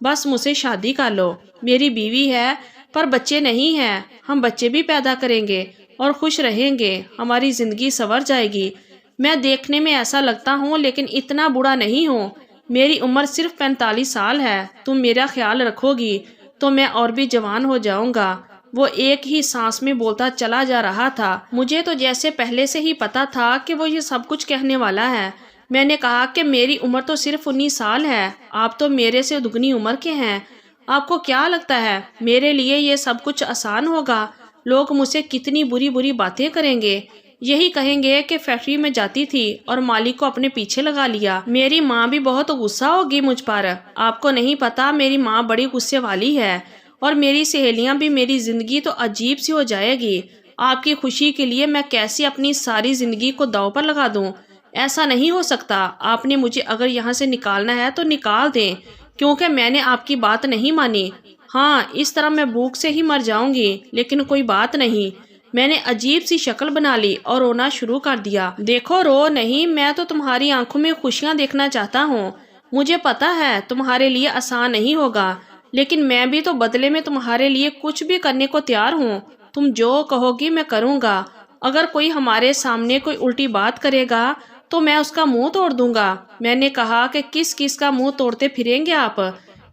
بس مجھ سے شادی کر لو، میری بیوی ہے پر بچے نہیں ہیں، ہم بچے بھی پیدا کریں گے اور خوش رہیں گے، ہماری زندگی سنور جائے گی۔ میں دیکھنے میں ایسا لگتا ہوں لیکن اتنا بوڑھا نہیں ہوں، میری عمر صرف 45 سال ہے، تم میرا خیال رکھو گی تو میں اور بھی جوان ہو جاؤں گا۔ وہ ایک ہی سانس میں بولتا چلا جا رہا تھا، مجھے تو جیسے پہلے سے ہی پتا تھا کہ وہ یہ سب کچھ کہنے والا ہے۔ میں نے کہا کہ میری عمر تو صرف 19 سال ہے، آپ تو میرے سے دگنی عمر کے ہیں، آپ کو کیا لگتا ہے میرے لیے یہ سب کچھ آسان ہوگا؟ لوگ مجھ سے کتنی بری بری باتیں کریں گے، یہی کہیں گے کہ فیکٹری میں جاتی تھی اور مالک کو اپنے پیچھے لگا لیا۔ میری ماں بھی بہت غصہ ہوگی مجھ پر، آپ کو نہیں پتا میری ماں بڑی غصے والی ہے، اور میری سہیلیاں بھی، میری زندگی تو عجیب سی ہو جائے گی۔ آپ کی خوشی کے لیے میں کیسے اپنی ساری زندگی کو داؤ پر لگا دوں؟ ایسا نہیں ہو سکتا، آپ نے مجھے اگر یہاں سے نکالنا ہے تو نکال دیں، کیونکہ میں نے آپ کی بات نہیں مانی۔ ہاں، اس طرح میں بھوک سے ہی مر جاؤں گی، لیکن کوئی بات نہیں۔ میں نے عجیب سی شکل بنا لی اور رونا شروع کر دیا۔ دیکھو، رو نہیں، میں تو تمہاری آنکھوں میں خوشیاں دیکھنا چاہتا ہوں۔ مجھے پتا ہے تمہارے لیے آسان نہیں ہوگا، لیکن میں بھی تو بدلے میں تمہارے لیے کچھ بھی کرنے کو تیار ہوں۔ تم جو کہو گی میں کروں گا۔ اگر کوئی ہمارے سامنے کوئی الٹی بات کرے گا تو میں اس کا منہ توڑ دوں گا۔ میں نے کہا کہ کس کس کا منہ توڑتے پھریں گے آپ؟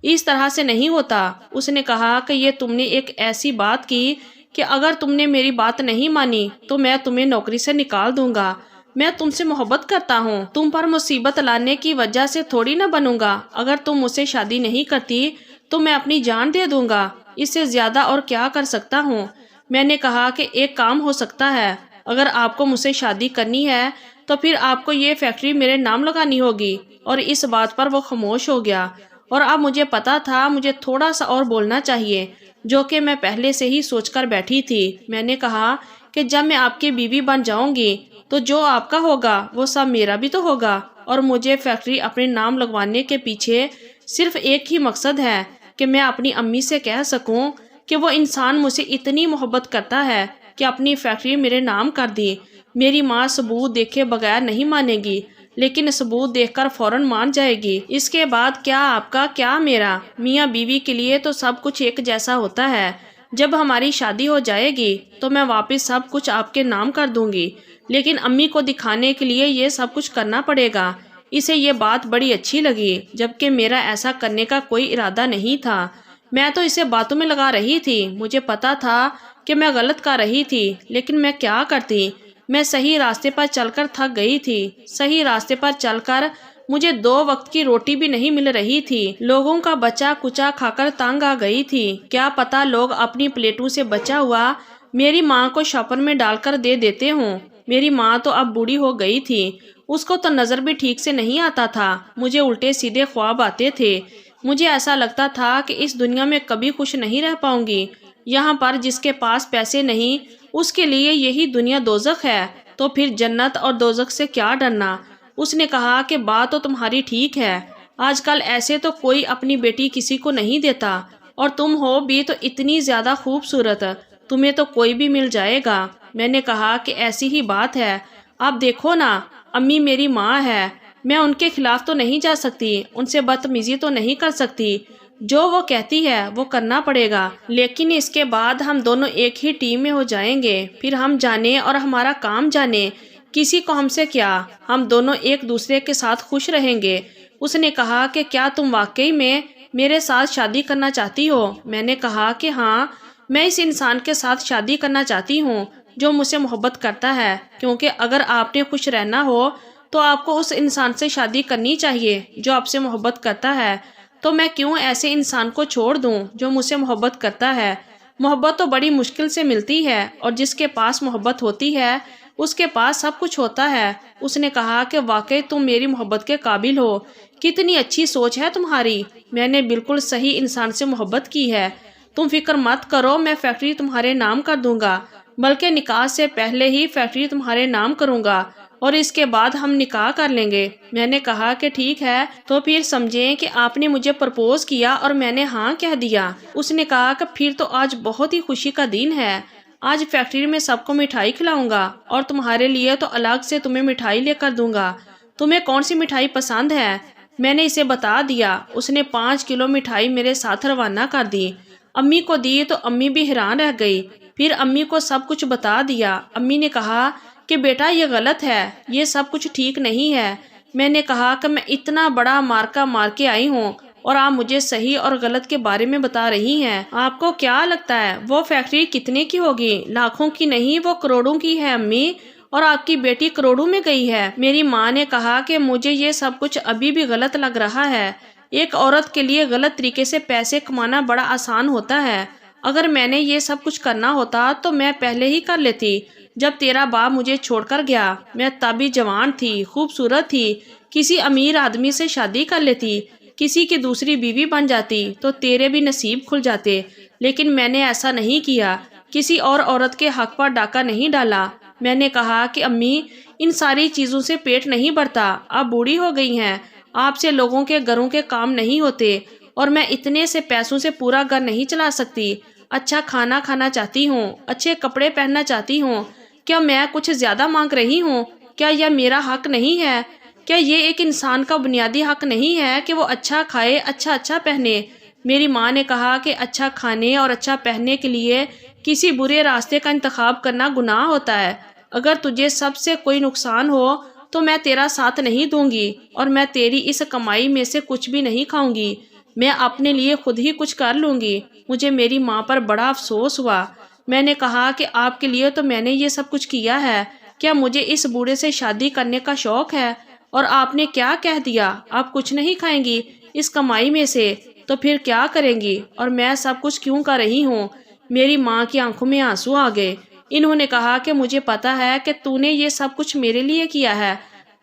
اس طرح سے نہیں ہوتا۔ اس نے کہا کہ یہ تم نے ایک ایسی بات کی کہ اگر تم نے میری بات نہیں مانی تو میں تمہیں نوکری سے نکال دوں گا۔ میں تم سے محبت کرتا ہوں، تم پر مصیبت لانے کی وجہ سے تھوڑی نہ بنوں گا۔ اگر تم مجھ سے شادی نہیں کرتی تو میں اپنی جان دے دوں گا، اس سے زیادہ اور کیا کر سکتا ہوں؟ میں نے کہا کہ ایک کام ہو سکتا ہے، اگر آپ کو مجھ سے شادی کرنی ہے تو پھر آپ کو یہ فیکٹری میرے نام لگانی ہوگی۔ اور اس بات پر وہ خاموش ہو گیا، اور اب مجھے پتا تھا مجھے تھوڑا سا اور بولنا چاہیے، جو کہ میں پہلے سے ہی سوچ کر بیٹھی تھی۔ میں نے کہا کہ جب میں آپ کی بیوی بن جاؤں گی تو جو آپ کا ہوگا وہ سب میرا بھی تو ہوگا، اور مجھے فیکٹری اپنے نام لگوانے کے پیچھے صرف ایک ہی مقصد ہے کہ میں اپنی امی سے کہہ سکوں کہ وہ انسان مجھ سے اتنی محبت کرتا ہے کہ اپنی فیکٹری میرے نام کر دی۔ میری ماں ثبوت دیکھے بغیر نہیں مانے گی، لیکن ثبوت دیکھ کر فوراً مان جائے گی۔ اس کے بعد کیا آپ کا کیا میرا، میاں بیوی کے لیے تو سب کچھ ایک جیسا ہوتا ہے۔ جب ہماری شادی ہو جائے گی تو میں واپس سب کچھ آپ کے نام کر دوں گی، لیکن امی کو دکھانے کے لیے یہ سب کچھ کرنا پڑے گا۔ اسے یہ بات بڑی اچھی لگی، جبکہ میرا ایسا کرنے کا کوئی ارادہ نہیں تھا۔ میں تو اسے باتوں میں لگا رہی تھی، مجھے پتا تھا کہ میں غلط کر رہی تھی، لیکن میں کیا کرتی؟ میں صحیح راستے پر چل کر تھک گئی تھی، صحیح راستے پر چل کر مجھے 2 وقت کی روٹی بھی نہیں مل رہی تھی، لوگوں کا بچا کچا کھا کر تنگ آ گئی تھی۔ کیا پتا لوگ اپنی پلیٹوں سے بچا ہوا میری ماں کو شاپر میں ڈال کر دے دیتے ہوں۔ میری ماں تو اب بوڑھی ہو گئی تھی، اس کو تو نظر بھی ٹھیک سے نہیں آتا تھا، مجھے الٹے سیدھے خواب آتے تھے۔ مجھے ایسا لگتا تھا کہ اس دنیا میں کبھی خوش نہیں رہ پاؤں گی۔ یہاں پر جس کے پاس پیسے نہیں اس کے لیے یہی دنیا دوزخ ہے، تو پھر جنت اور دوزخ سے کیا ڈرنا؟ اس نے کہا کہ بات تو تمہاری ٹھیک ہے، آج کل ایسے تو کوئی اپنی بیٹی کسی کو نہیں دیتا، اور تم ہو بھی تو اتنی زیادہ خوبصورت، تمہیں تو کوئی بھی مل جائے گا۔ میں نے کہا کہ ایسی ہی بات ہے، آپ دیکھو نا، امی میری ماں ہے، میں ان کے خلاف تو نہیں جا سکتی، ان سے بدتمیزی تو نہیں کر سکتی، جو وہ کہتی ہے وہ کرنا پڑے گا۔ لیکن اس کے بعد ہم دونوں ایک ہی ٹیم میں ہو جائیں گے، پھر ہم جانے اور ہمارا کام جانے، کسی کو ہم سے کیا، ہم دونوں ایک دوسرے کے ساتھ خوش رہیں گے۔ اس نے کہا کہ کیا تم واقعی میں میرے ساتھ شادی کرنا چاہتی ہو؟ میں نے کہا کہ ہاں، میں اس انسان کے ساتھ شادی کرنا چاہتی ہوں جو مجھ سے محبت کرتا ہے، کیونکہ اگر آپ نے خوش رہنا ہو تو آپ کو اس انسان سے شادی کرنی چاہیے جو آپ سے محبت کرتا ہے۔ تو میں کیوں ایسے انسان کو چھوڑ دوں جو مجھ سے محبت کرتا ہے؟ محبت تو بڑی مشکل سے ملتی ہے، اور جس کے پاس محبت ہوتی ہے اس کے پاس سب کچھ ہوتا ہے۔ اس نے کہا کہ واقعی تم میری محبت کے قابل ہو، کتنی اچھی سوچ ہے تمہاری، میں نے بالکل صحیح انسان سے محبت کی ہے۔ تم فکر مت کرو، میں فیکٹری تمہارے نام کر دوں گا، بلکہ نکاح سے پہلے ہی فیکٹری تمہارے نام کروں گا، اور اس کے بعد ہم نکاح کر لیں گے۔ میں نے کہا کہ ٹھیک ہے، تو پھر سمجھیں کہ آپ نے مجھے پرپوز کیا اور میں نے ہاں کہہ دیا۔ اس نے کہا کہ پھر تو آج بہت ہی خوشی کا دن ہے، آج فیکٹری میں سب کو مٹھائی کھلاؤں گا، اور تمہارے لیے تو الگ سے تمہیں مٹھائی لے کر دوں گا۔ تمہیں کون سی مٹھائی پسند ہے؟ میں نے اسے بتا دیا۔ اس نے 5 کلو مٹھائی میرے ساتھ روانہ کر دی۔ امی کو دی تو امی بھی حیران رہ گئی۔ پھر امی کو سب کچھ بتا دیا۔ امی نے کہا کہ بیٹا یہ غلط ہے، یہ سب کچھ ٹھیک نہیں ہے۔ میں نے کہا کہ میں اتنا بڑا مارکا مار کے آئی ہوں اور آپ مجھے صحیح اور غلط کے بارے میں بتا رہی ہیں۔ آپ کو کیا لگتا ہے وہ فیکٹری کتنے کی ہوگی؟ لاکھوں کی نہیں، وہ کروڑوں کی ہے امی، اور آپ کی بیٹی کروڑوں میں گئی ہے۔ میری ماں نے کہا کہ مجھے یہ سب کچھ ابھی بھی غلط لگ رہا ہے۔ ایک عورت کے لیے غلط طریقے سے پیسے کمانا بڑا آسان ہوتا ہے۔ اگر میں نے یہ سب کچھ کرنا ہوتا تو میں پہلے ہی کر لیتی۔ جب تیرا باپ مجھے چھوڑ کر گیا، میں تب بھی جوان تھی، خوبصورت تھی، کسی امیر آدمی سے شادی کر لیتی، کسی کی دوسری بیوی بن جاتی تو تیرے بھی نصیب کھل جاتے، لیکن میں نے ایسا نہیں کیا، کسی اور عورت کے حق پر ڈاکہ نہیں ڈالا۔ میں نے کہا کہ امی ان ساری چیزوں سے پیٹ نہیں بھرتا، آپ بوڑھی ہو گئی ہیں، آپ سے لوگوں کے گھروں کے کام نہیں ہوتے، اور میں اتنے سے پیسوں سے پورا گھر نہیں چلا سکتی۔ اچھا کھانا کھانا چاہتی ہوں، اچھے کپڑے پہننا چاہتی ہوں، کیا میں کچھ زیادہ مانگ رہی ہوں؟ کیا یہ میرا حق نہیں ہے؟ کیا یہ ایک انسان کا بنیادی حق نہیں ہے کہ وہ اچھا کھائے، اچھا پہنے؟ میری ماں نے کہا کہ اچھا کھانے اور اچھا پہننے کے لیے کسی برے راستے کا انتخاب کرنا گناہ ہوتا ہے۔ اگر تجھے سب سے کوئی نقصان ہو تو میں تیرا ساتھ نہیں دوں گی، اور میں تیری اس کمائی میں سے کچھ بھی نہیں کھاؤں گی، میں اپنے لیے خود ہی کچھ کر لوں گی۔ مجھے میری ماں پر بڑا افسوس ہوا۔ میں نے کہا کہ آپ کے لیے تو میں نے یہ سب کچھ کیا ہے، کیا مجھے اس بوڑھے سے شادی کرنے کا شوق ہے؟ اور آپ نے کیا کہہ دیا؟ آپ کچھ نہیں کھائیں گی اس کمائی میں سے، تو پھر کیا کریں گی؟ اور میں سب کچھ کیوں کر رہی ہوں؟ میری ماں کی آنکھوں میں آنسو آ گئے۔ انہوں نے کہا کہ مجھے پتا ہے کہ تو نے یہ سب کچھ میرے لیے کیا ہے،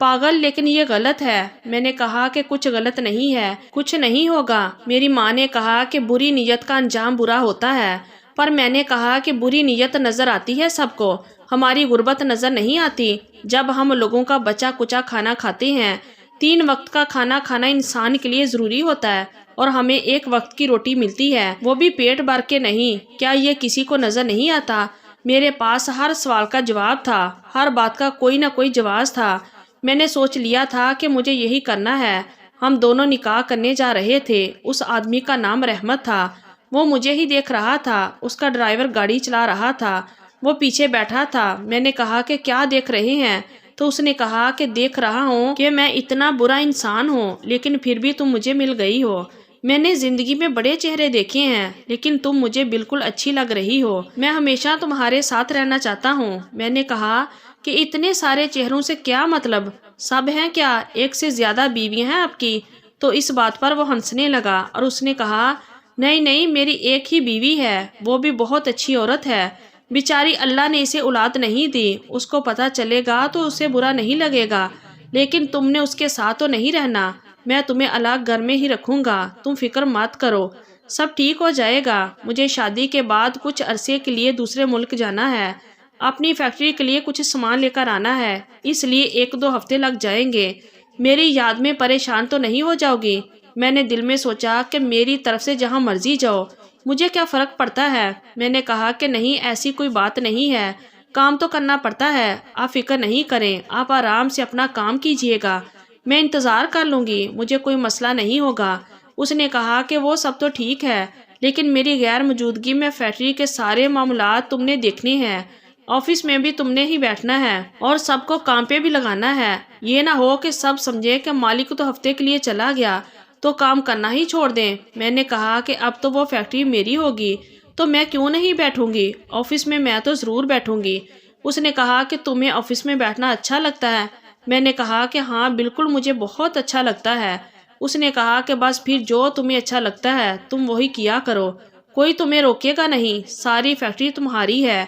پاگل، لیکن یہ غلط ہے۔ میں نے کہا کہ کچھ غلط نہیں ہے، کچھ نہیں ہوگا۔ میری ماں نے کہا کہ بری نیت کا انجام برا ہوتا ہے، پر میں نے کہا کہ بری نیت نظر آتی ہے سب کو، ہماری غربت نظر نہیں آتی۔ جب ہم لوگوں کا بچا کچا کھانا کھاتے ہیں، 3 وقت کا کھانا کھانا انسان کے لیے ضروری ہوتا ہے، اور ہمیں 1 وقت کی روٹی ملتی ہے، وہ بھی پیٹ بھر کے نہیں۔ کیا یہ کسی کو نظر نہیں آتا؟ میرے پاس ہر سوال کا جواب تھا، ہر بات کا کوئی نہ کوئی جواز تھا۔ میں نے سوچ لیا تھا کہ مجھے یہی کرنا ہے۔ ہم دونوں نکاح کرنے جا رہے تھے۔ اس آدمی کا نام رحمت تھا، وہ مجھے ہی دیکھ رہا تھا، اس کا ڈرائیور گاڑی چلا رہا تھا، وہ پیچھے بیٹھا تھا۔ میں نے کہا کہ کیا دیکھ رہے ہیں؟ تو اس نے کہا کہ دیکھ رہا ہوں کہ میں اتنا برا انسان ہوں، لیکن پھر بھی تم مجھے مل گئی ہو۔ میں نے زندگی میں بڑے چہرے دیکھے ہیں، لیکن تم مجھے بالکل اچھی لگ رہی ہو، میں ہمیشہ تمہارے ساتھ رہنا چاہتا ہوں۔ میں نے کہا کہ اتنے سارے چہروں سے کیا مطلب؟ سب ہیں کیا؟ 1 سے زیادہ بیوی ہیں آپ کی؟ تو اس بات پر وہ ہنسنے لگا، اور اس نے کہا نہیں، میری ایک ہی بیوی ہے، وہ بھی بہت اچھی عورت ہے، بیچاری اللہ نے اسے اولاد نہیں دی، اس کو پتہ چلے گا تو اسے برا نہیں لگے گا، لیکن تم نے اس کے ساتھ تو نہیں رہنا، میں تمہیں الگ گھر میں ہی رکھوں گا، تم فکر مت کرو، سب ٹھیک ہو جائے گا۔ مجھے شادی کے بعد کچھ عرصے کے لیے دوسرے ملک جانا ہے، اپنی فیکٹری کے لیے کچھ سامان لے کر آنا ہے، اس لیے 1-2 ہفتے لگ جائیں گے۔ میری یاد میں پریشان تو نہیں ہو جاؤ گی؟ میں نے دل میں سوچا کہ میری طرف سے جہاں مرضی جاؤ، مجھے کیا فرق پڑتا ہے؟ میں نے کہا کہ نہیں، ایسی کوئی بات نہیں ہے، کام تو کرنا پڑتا ہے، آپ فکر نہیں کریں، آپ آرام سے اپنا کام کیجیے گا، میں انتظار کر لوں گی، مجھے کوئی مسئلہ نہیں ہوگا۔ اس نے کہا کہ وہ سب تو ٹھیک ہے، لیکن میری غیر موجودگی میں فیکٹری کے سارے معاملات تم نے دیکھنے ہیں، آفس میں بھی تم نے ہی بیٹھنا ہے، اور سب کو کام پہ بھی لگانا ہے۔ یہ نہ ہو کہ سب سمجھے کہ مالک تو ہفتے کے لیے چلا گیا تو کام کرنا ہی چھوڑ دیں۔ میں نے کہا کہ اب تو وہ فیکٹری میری ہوگی تو میں کیوں نہیں بیٹھوں گی، آفس میں تو ضرور بیٹھوں گی۔ اس نے کہا کہ تمہیں آفس میں بیٹھنا اچھا لگتا ہے؟ میں نے کہا کہ ہاں بالکل، مجھے بہت اچھا لگتا ہے۔ اس نے کہا کہ بس پھر جو تمہیں اچھا لگتا ہے تم وہی کیا کرو، کوئی تمہیں روکے گا نہیں، ساری فیکٹری تمہاری ہے۔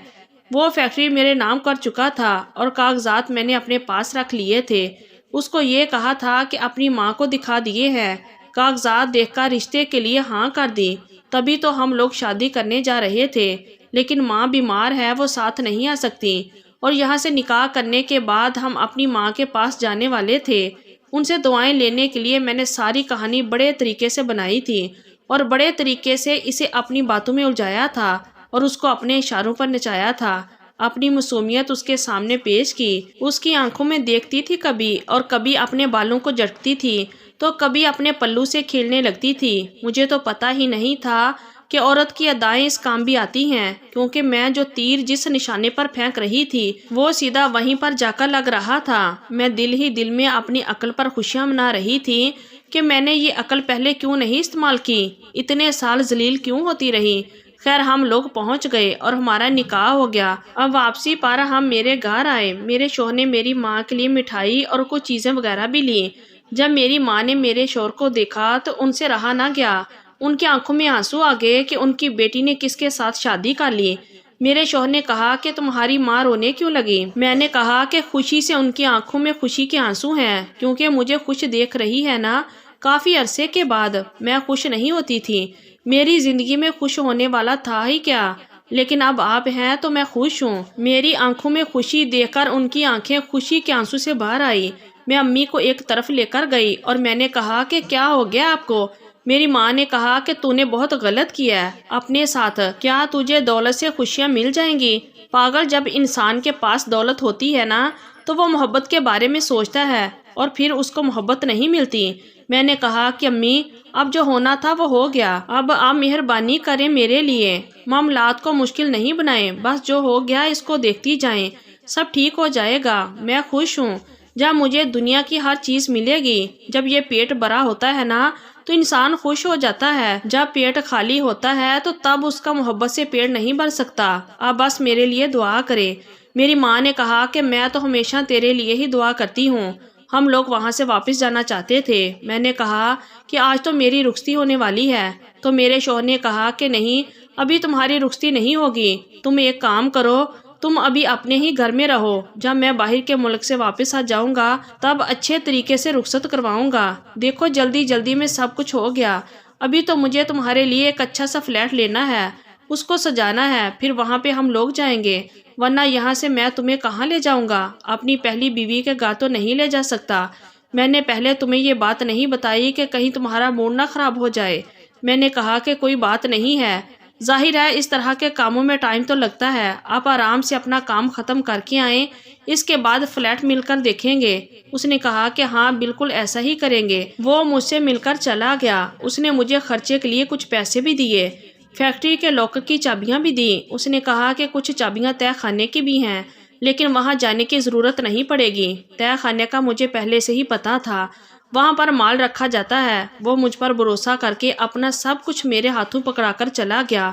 وہ فیکٹری میرے نام کر چکا تھا اور کاغذات میں نے اپنے پاس رکھ لیے تھے، اس کو یہ کہا تھا کہ اپنی ماں کو دکھا دیے ہیں، کاغذات دیکھ کر رشتے کے لیے ہاں کر دی، تبھی تو ہم لوگ شادی کرنے جا رہے تھے، لیکن ماں بیمار ہے، وہ ساتھ نہیں آ سکتی، اور یہاں سے نکاح کرنے کے بعد ہم اپنی ماں کے پاس جانے والے تھے، ان سے دعائیں لینے کے لیے میں نے ساری کہانی بڑے طریقے سے بنائی تھی، اور بڑے طریقے سے اسے اپنی باتوں میں الجھایا تھا اور اس کو اپنے اشاروں پر نچایا تھا، اپنی معصومیت اس کے سامنے پیش کی، اس کی آنکھوں میں دیکھتی تھی کبھی، اور کبھی اپنے بالوں کو جھٹکتی تھی تو کبھی اپنے پلو سے کھیلنے لگتی تھی۔ مجھے تو پتہ ہی نہیں تھا کہ عورت کی ادائیں اس کام بھی آتی ہیں، کیونکہ میں جو تیر جس نشانے پر پھینک رہی تھی وہ سیدھا وہیں پر جا کر لگ رہا تھا۔ میں دل ہی دل میں اپنی عقل پر خوشیاں منا رہی تھی کہ میں نے یہ عقل پہلے کیوں نہیں استعمال کی، اتنے سال ذلیل کیوں ہوتی رہی۔ خیر ہم لوگ پہنچ گئے اور ہمارا نکاح ہو گیا۔ اب واپسی پر ہم میرے گھر آئے۔ میرے شوہر نے میری ماں کے لیے مٹھائی اور کچھ چیزیں وغیرہ بھی لی۔ جب میری ماں نے میرے شوہر کو دیکھا تو ان سے رہا نہ گیا، ان کی آنکھوں میں آنسو آ گئے کہ ان کی بیٹی نے کس کے ساتھ شادی کر لی۔ میرے شوہر نے کہا کہ تمہاری ماں رونے کیوں لگی؟ میں نے کہا کہ خوشی سے ان کی آنکھوں میں خوشی کے آنسو ہیں، کیونکہ مجھے خوش دیکھ رہی ہے نا۔ کافی عرصے کے بعد میں خوش نہیں ہوتی تھی، میری زندگی میں خوش ہونے والا تھا ہی کیا، لیکن اب آپ ہیں تو میں خوش ہوں۔ میری آنکھوں میں خوشی دیکھ کر ان کی آنکھیں خوشی کے آنسو سے باہر آئی۔ میں امی کو ایک طرف لے کر گئی اور میں نے کہا کہ کیا ہو گیا آپ کو؟ میری ماں نے کہا کہ تو نے بہت غلط کیا ہے اپنے ساتھ، کیا تجھے دولت سے خوشیاں مل جائیں گی؟ پاگل، جب انسان کے پاس دولت ہوتی ہے نا تو وہ محبت کے بارے میں سوچتا ہے اور پھر اس کو محبت نہیں ملتی۔ میں نے کہا کہ امی اب جو ہونا تھا وہ ہو گیا، اب آپ مہربانی کریں میرے لیے معاملات کو مشکل نہیں بنائیں، بس جو ہو گیا اس کو دیکھتی جائیں، سب ٹھیک ہو جائے گا۔ میں خوش ہوں جب مجھے دنیا کی ہر چیز ملے گی۔ جب یہ پیٹ بھرا ہوتا ہے نا تو انسان خوش ہو جاتا ہے، جب پیٹ خالی ہوتا ہے تو تب اس کا محبت سے پیٹ نہیں بھر سکتا۔ آپ بس میرے لیے دعا کریں۔ میری ماں نے کہا کہ میں تو ہمیشہ تیرے لیے ہی دعا کرتی ہوں۔ ہم لوگ وہاں سے واپس جانا چاہتے تھے۔ میں نے کہا کہ آج تو میری رخصتی ہونے والی ہے، تو میرے شوہر نے کہا کہ نہیں، ابھی تمہاری رخصتی نہیں ہوگی، تم ایک کام کرو، تم ابھی اپنے ہی گھر میں رہو، جب میں باہر کے ملک سے واپس آ جاؤں گا تب اچھے طریقے سے رخصت کرواؤں گا۔ دیکھو جلدی جلدی میں سب کچھ ہو گیا، ابھی تو مجھے تمہارے لیے ایک اچھا سا فلیٹ لینا ہے، اس کو سجانا ہے، پھر وہاں پہ ہم لوگ جائیں گے، ورنہ یہاں سے میں تمہیں کہاں لے جاؤں گا؟ اپنی پہلی بیوی کے گھر تو نہیں لے جا سکتا۔ میں نے پہلے تمہیں یہ بات نہیں بتائی کہ کہیں تمہارا موڈ نہ خراب ہو جائے۔ میں نے کہا کہ کوئی بات نہیں ہے، ظاہر ہے اس طرح کے کاموں میں ٹائم تو لگتا ہے، آپ آرام سے اپنا کام ختم کر کے آئیں، اس کے بعد فلیٹ مل کر دیکھیں گے۔ اس نے کہا کہ ہاں بالکل ایسا ہی کریں گے۔ وہ مجھ سے مل کر چلا گیا۔ اس نے مجھے خرچے کے لیے کچھ پیسے بھی دیے، فیکٹری کے لاکر کی چابیاں بھی دی۔ اس نے کہا کہ کچھ چابیاں تہہ خانے کی بھی ہیں، لیکن وہاں جانے کی ضرورت نہیں پڑے گی، تہہ خانے کا مجھے پہلے سے ہی پتا تھا، وہاں پر مال رکھا جاتا ہے۔ وہ مجھ پر بھروسہ کر کے اپنا سب کچھ میرے ہاتھوں پکڑا کر چلا گیا۔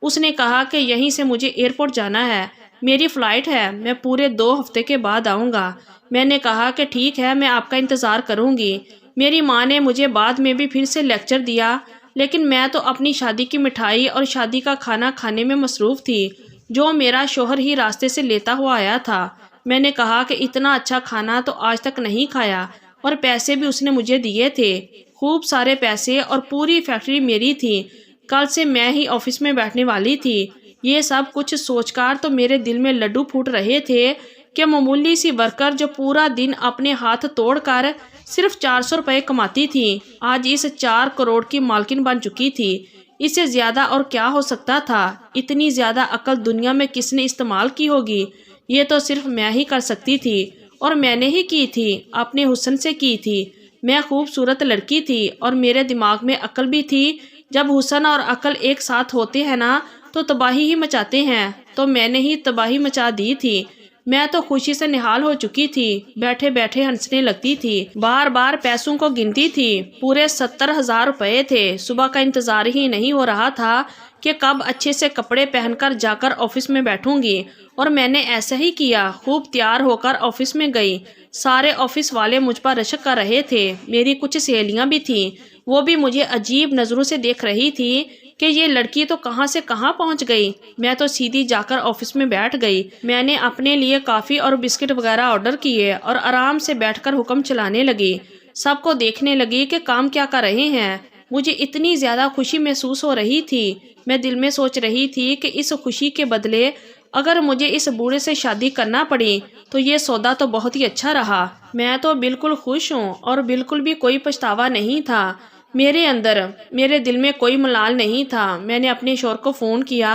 اس نے کہا کہ یہیں سے مجھے ایئرپورٹ جانا ہے، میری فلائٹ ہے، میں پورے 2 ہفتے کے بعد آؤں گا۔ میں نے کہا کہ ٹھیک ہے، میں آپ کا انتظار کروں گی۔ میری ماں نے مجھے بعد میں بھی پھر سے لیکچر دیا، لیکن میں تو اپنی شادی کی مٹھائی اور شادی کا کھانا کھانے میں مصروف تھی، جو میرا شوہر ہی راستے سے لیتا ہوا آیا تھا۔ میں نے کہا کہ اتنا اچھا کھانا تو آج تک نہیں کھایا، اور پیسے بھی اس نے مجھے دیے تھے، خوب سارے پیسے، اور پوری فیکٹری میری تھی، کل سے میں ہی آفس میں بیٹھنے والی تھی۔ یہ سب کچھ سوچ کر تو میرے دل میں لڈو پھوٹ رہے تھے کہ معمولی سی ورکر جو پورا دن اپنے ہاتھ توڑ کر صرف 400 روپے کماتی تھی، آج اس 4 کروڑ کی مالکن بن چکی تھی۔ اس سے زیادہ اور کیا ہو سکتا تھا؟ اتنی زیادہ عقل دنیا میں کس نے استعمال کی ہوگی؟ یہ تو صرف میں ہی کر سکتی تھی، اور میں نے ہی کی تھی، اپنے حسن سے کی تھی۔ میں خوبصورت لڑکی تھی اور میرے دماغ میں عقل بھی تھی۔ جب حسن اور عقل ایک ساتھ ہوتے ہیں نا تو تباہی ہی مچاتے ہیں، تو میں نے ہی تباہی مچا دی تھی۔ میں تو خوشی سے نہال ہو چکی تھی، بیٹھے بیٹھے ہنسنے لگتی تھی، بار بار پیسوں کو گنتی تھی، پورے 70,000 روپے تھے۔ صبح کا انتظار ہی نہیں ہو رہا تھا کہ کب اچھے سے کپڑے پہن کر جا کر آفس میں بیٹھوں گی، اور میں نے ایسا ہی کیا، خوب تیار ہو کر آفس میں گئی۔ سارے آفس والے مجھ پر رشک کر رہے تھے، میری کچھ سہیلیاں بھی تھیں، وہ بھی مجھے عجیب نظروں سے دیکھ رہی تھی کہ یہ لڑکی تو کہاں سے کہاں پہنچ گئی۔ میں تو سیدھی جا کر آفس میں بیٹھ گئی۔ میں نے اپنے لیے کافی اور بسکٹ وغیرہ آرڈر کیے اور آرام سے بیٹھ کر حکم چلانے لگی، سب کو دیکھنے لگی کہ کام کیا کر رہے ہیں۔ مجھے اتنی زیادہ خوشی محسوس ہو رہی تھی، میں دل میں سوچ رہی تھی کہ اس خوشی کے بدلے اگر مجھے اس بوڑھے سے شادی کرنا پڑی تو یہ سودا تو بہت ہی اچھا رہا۔ میں تو بالکل خوش ہوں اور بالکل بھی کوئی پچھتاوا نہیں تھا میرے دل میں کوئی ملال نہیں تھا۔ میں نے اپنے شوہر کو فون کیا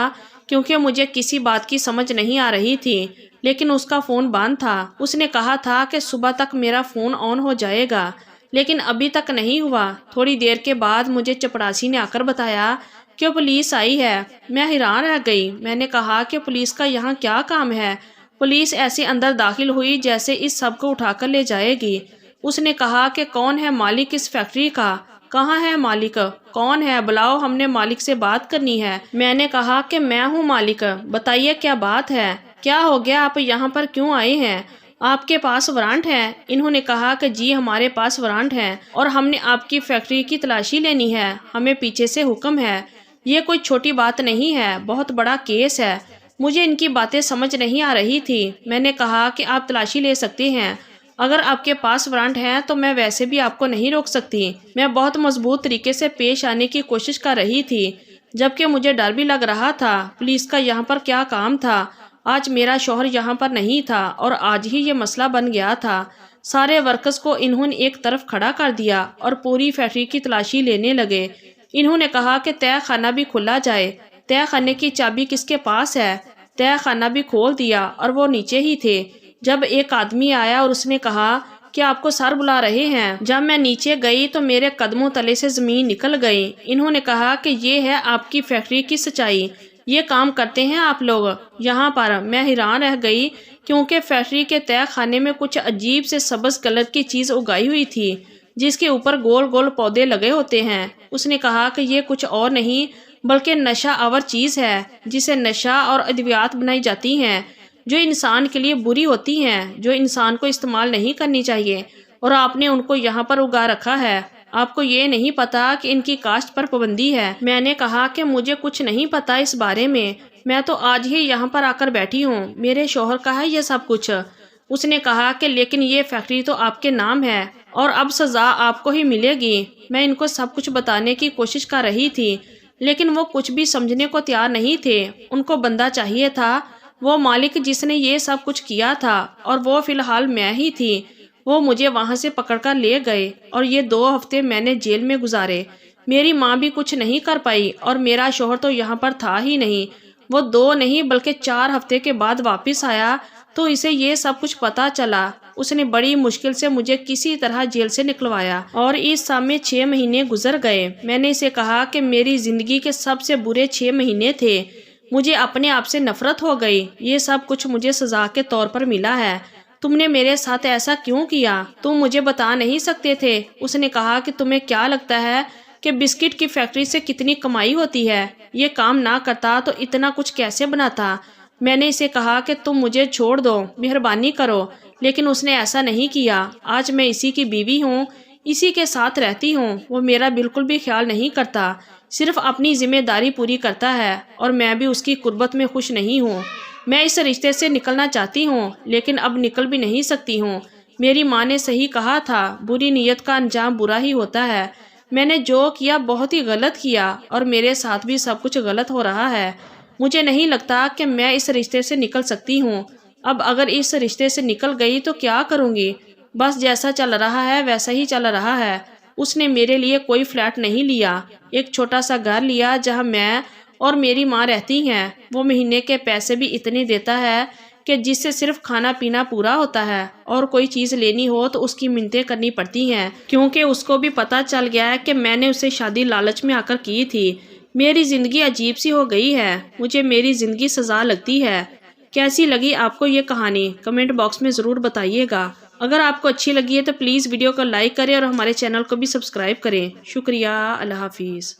کیونکہ مجھے کسی بات کی سمجھ نہیں آ رہی تھی، لیکن اس کا فون بند تھا۔ اس نے کہا تھا کہ صبح تک میرا فون آن ہو جائے گا، لیکن ابھی تک نہیں ہوا۔ تھوڑی دیر کے بعد مجھے چپڑاسی نے آ کر بتایا کہ پولیس آئی ہے۔ میں حیران رہ گئی۔ میں نے کہا کہ پولیس کا یہاں کیا کام ہے؟ پولیس ایسے اندر داخل ہوئی جیسے اس سب کو اٹھا کر لے جائے گی۔ اس نے کہا کہ کون ہے مالک اس فیکٹری کا؟ کہاں ہے مالک؟ کون ہے؟ بلاؤ، ہم نے مالک سے بات کرنی ہے۔ میں نے کہا کہ میں ہوں مالک، بتائیے کیا بات ہے؟ کیا ہو گیا؟ آپ یہاں پر کیوں آئے ہیں؟ آپ کے پاس وارنٹ ہے؟ انہوں نے کہا کہ جی ہمارے پاس وارنٹ ہے اور ہم نے آپ کی فیکٹری کی تلاشی لینی ہے، ہمیں پیچھے سے حکم ہے۔ یہ کوئی چھوٹی بات نہیں ہے، بہت بڑا کیس ہے۔ مجھے ان کی باتیں سمجھ نہیں آ رہی تھی۔ میں نے کہا کہ آپ تلاشی لے سکتے ہیں، اگر آپ کے پاس وارنٹ ہے تو میں ویسے بھی آپ کو نہیں روک سکتی۔ میں بہت مضبوط طریقے سے پیش آنے کی کوشش کر رہی تھی، جبکہ مجھے ڈر بھی لگ رہا تھا۔ پولیس کا یہاں پر کیا کام تھا؟ آج میرا شوہر یہاں پر نہیں تھا اور آج ہی یہ مسئلہ بن گیا تھا۔ سارے ورکرز کو انہوں نے ایک طرف کھڑا کر دیا اور پوری فیکٹری کی تلاشی لینے لگے۔ انہوں نے کہا کہ تہہ خانہ بھی کھولا جائے۔ تہہ خانے کی چابی کس کے پاس ہے؟ تہہ خانہ بھی کھول دیا اور وہ نیچے ہی تھے جب ایک آدمی آیا اور اس نے کہا کہ آپ کو سر بلا رہے ہیں۔ جب میں نیچے گئی تو میرے قدموں تلے سے زمین نکل گئی۔ انہوں نے کہا کہ یہ ہے آپ کی فیکٹری کی سچائی، یہ کام کرتے ہیں آپ لوگ یہاں پر؟ میں حیران رہ گئی کیونکہ فیکٹری کے تہہ خانے میں کچھ عجیب سے سبز کلر کی چیز اگائی ہوئی تھی جس کے اوپر گول گول پودے لگے ہوتے ہیں۔ اس نے کہا کہ یہ کچھ اور نہیں بلکہ نشہ آور چیز ہے جسے نشہ اور ادویات بنائی جاتی ہیں جو انسان کے لیے بری ہوتی ہیں، جو انسان کو استعمال نہیں کرنی چاہیے، اور آپ نے ان کو یہاں پر اگا رکھا ہے۔ آپ کو یہ نہیں پتا کہ ان کی کاشت پر پابندی ہے؟ میں نے کہا کہ مجھے کچھ نہیں پتا اس بارے میں تو آج ہی یہاں پر آ کر بیٹھی ہوں، میرے شوہر کا ہے یہ سب کچھ۔ اس نے کہا کہ لیکن یہ فیکٹری تو آپ کے نام ہے اور اب سزا آپ کو ہی ملے گی۔ میں ان کو سب کچھ بتانے کی کوشش کر رہی تھی لیکن وہ کچھ بھی سمجھنے کو تیار نہیں تھے۔ ان کو بندہ چاہیے تھا، وہ مالک جس نے یہ سب کچھ کیا تھا، اور وہ فی الحال میں ہی تھی۔ وہ مجھے وہاں سے پکڑ کر لے گئے اور یہ 2 ہفتے میں نے جیل میں گزارے۔ میری ماں بھی کچھ نہیں کر پائی اور میرا شوہر تو یہاں پر تھا ہی نہیں۔ وہ 2 نہیں بلکہ 4 ہفتے کے بعد واپس آیا تو اسے یہ سب کچھ پتا چلا۔ اس نے بڑی مشکل سے مجھے کسی طرح جیل سے نکلوایا اور اس سب میں 6 مہینے گزر گئے۔ میں نے اسے کہا کہ میری زندگی کے سب سے برے 6 مہینے تھے، مجھے اپنے آپ سے نفرت ہو گئی۔ یہ سب کچھ مجھے سزا کے طور پر ملا ہے۔ تم نے میرے ساتھ ایسا کیوں کیا؟ تم مجھے بتا نہیں سکتے تھے؟ اس نے کہا کہ تمہیں کیا لگتا ہے کہ بسکٹ کی فیکٹری سے کتنی کمائی ہوتی ہے؟ یہ کام نہ کرتا تو اتنا کچھ کیسے بناتا؟ میں نے اسے کہا کہ تم مجھے چھوڑ دو، مہربانی کرو، لیکن اس نے ایسا نہیں کیا۔ آج میں اسی کی بیوی ہوں، اسی کے ساتھ رہتی ہوں۔ وہ میرا بالکل بھی خیال نہیں کرتا، صرف اپنی ذمہ داری پوری کرتا ہے اور میں بھی اس کی قربت میں خوش نہیں ہوں۔ میں اس رشتے سے نکلنا چاہتی ہوں لیکن اب نکل بھی نہیں سکتی ہوں۔ میری ماں نے صحیح کہا تھا، بری نیت کا انجام برا ہی ہوتا ہے۔ میں نے جو کیا بہت ہی غلط کیا اور میرے ساتھ بھی سب کچھ غلط ہو رہا ہے۔ مجھے نہیں لگتا کہ میں اس رشتے سے نکل سکتی ہوں۔ اب اگر اس رشتے سے نکل گئی تو کیا کروں گی؟ بس جیسا چل رہا ہے ویسا ہی چل رہا ہے۔ اس نے میرے لیے کوئی فلیٹ نہیں لیا، ایک چھوٹا سا گھر لیا جہاں میں اور میری ماں رہتی ہیں۔ وہ مہینے کے پیسے بھی اتنے دیتا ہے کہ جس سے صرف کھانا پینا پورا ہوتا ہے، اور کوئی چیز لینی ہو تو اس کی منتیں کرنی پڑتی ہیں کیونکہ اس کو بھی پتہ چل گیا ہے کہ میں نے اسے شادی لالچ میں آ کر کی تھی۔ میری زندگی عجیب سی ہو گئی ہے، مجھے میری زندگی سزا لگتی ہے۔ کیسی لگی آپ کو یہ کہانی؟ کمنٹ باکس میں ضرور بتائیے گا۔ اگر آپ کو اچھی لگی ہے تو پلیز ویڈیو کو لائک کریں اور ہمارے چینل کو بھی سبسکرائب کریں۔ شکریہ، اللہ حافظ۔